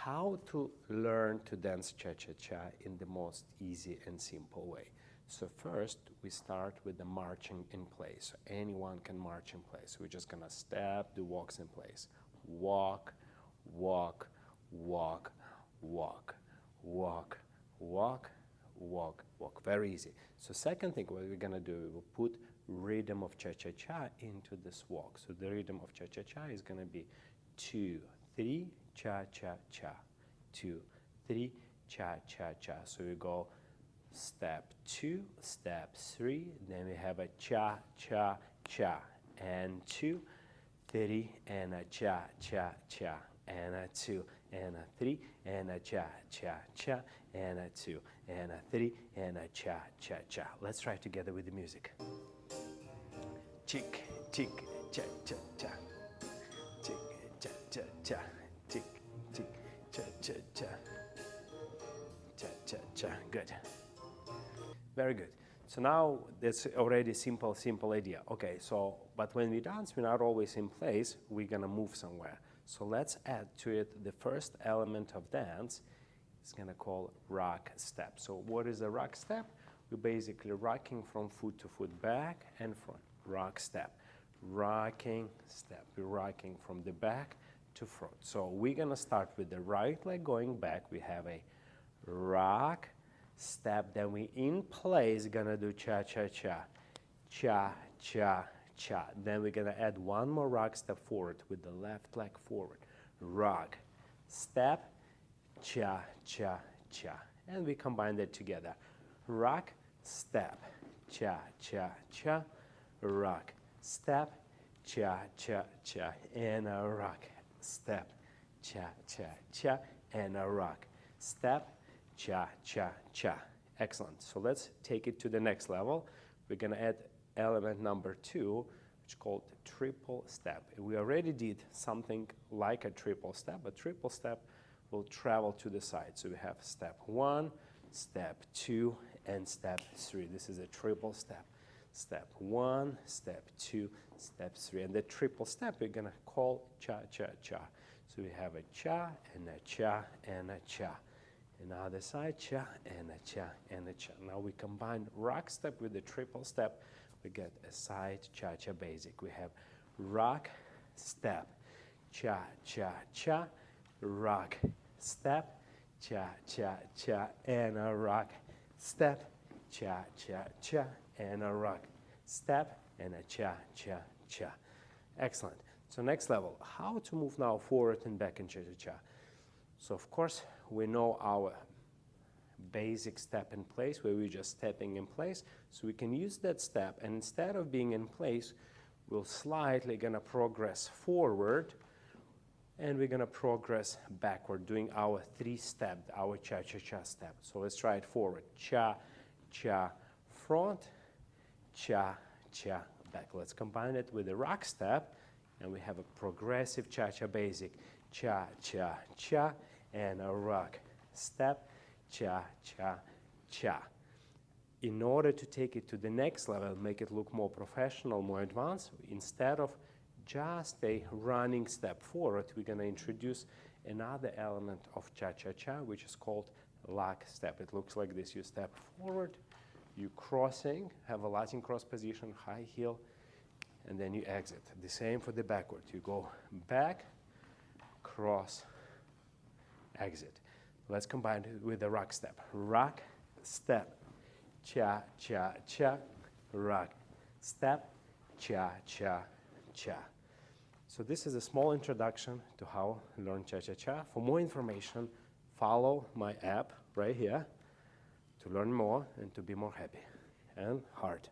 how to learn to dance cha-cha-cha in the most easy and simple way. So first, we start with the marching in place. So anyone can march in place. We're just gonna step, do walks in place. Walk, walk, walk, walk, walk, walk, walk, walk. Very easy. So second thing, what we're gonna do, we'll put rhythm of cha-cha-cha into this walk. So the rhythm of cha-cha-cha is gonna be 2, 3, cha-cha-cha, 2, 3, cha-cha-cha. So we go step 2, step 3, then we have a cha-cha-cha, and 2, 3, and a cha-cha-cha, and a 2, and a 3, and a cha-cha-cha, and a 2, and a 3, and a cha-cha-cha. Let's try together with the music. Chick, chick, cha-cha-cha. Chick, cha-cha-cha. Chick, chick, cha-cha-cha. Cha-cha-cha. Good. Very good. So now that's already simple idea. Okay, so, but when we dance, we're not always in place. We're gonna move somewhere. So let's add to it the first element of dance. It's gonna call rock step. So what is a rock step? We're basically rocking from foot to foot, back and front. Rock step. Rocking step. We're rocking from the back to front. So we're gonna start with the right leg going back. We have a rock step, then we in place gonna do cha-cha-cha, cha-cha-cha. Then we're gonna add one more rock step forward with the left leg forward. Rock, step, cha-cha-cha. And we combine that together. Rock, step, cha-cha-cha, rock, step, cha-cha-cha, and a rock, step, cha-cha-cha, and a rock, step, cha-cha-cha. Excellent. So let's take it to the next level. We're going to add element number 2, which is called triple step. We already did something like a triple step, but triple step will travel to the side. So we have step 1, step 2, and step 3. This is a triple step. Step 1, step 2, step 3. And the triple step we're going to call cha-cha-cha. So we have a cha, and a cha, and a cha. And the other side, cha, and a cha, and a cha. Now we combine rock step with the triple step. We get a side cha-cha basic. We have rock, step, cha, cha, cha, rock, step, cha, cha, cha, and a rock, step, cha, cha, cha, and a rock, step, and a cha, cha, cha. Excellent. So next level, how to move now forward and back in cha-cha-cha. So of course, we know our basic step in place where we're just stepping in place. So we can use that step, and instead of being in place, we're slightly gonna progress forward, and we're gonna progress backward, doing our 3-step, our cha-cha-cha step. So let's try it forward. Cha, cha, front, cha, cha, back. Let's combine it with a rock step, and we have a progressive cha-cha basic. Cha, cha, cha, and a rock, step, cha, cha, cha. In order to take it to the next level, make it look more professional, more advanced, instead of just a running step forward, we're going to introduce another element of cha-cha-cha, which is called lock step. It looks like this. You step forward, you crossing, have a Latin cross position, high heel, and then you exit. The same for the backward. You go back, cross, exit. Let's combine it with the rock step. Rock, step, cha, cha, cha, rock, step, cha, cha, cha. So this is a small introduction to how to learn cha-cha-cha. For more information, follow my app right here to learn more and to be more happy and hard.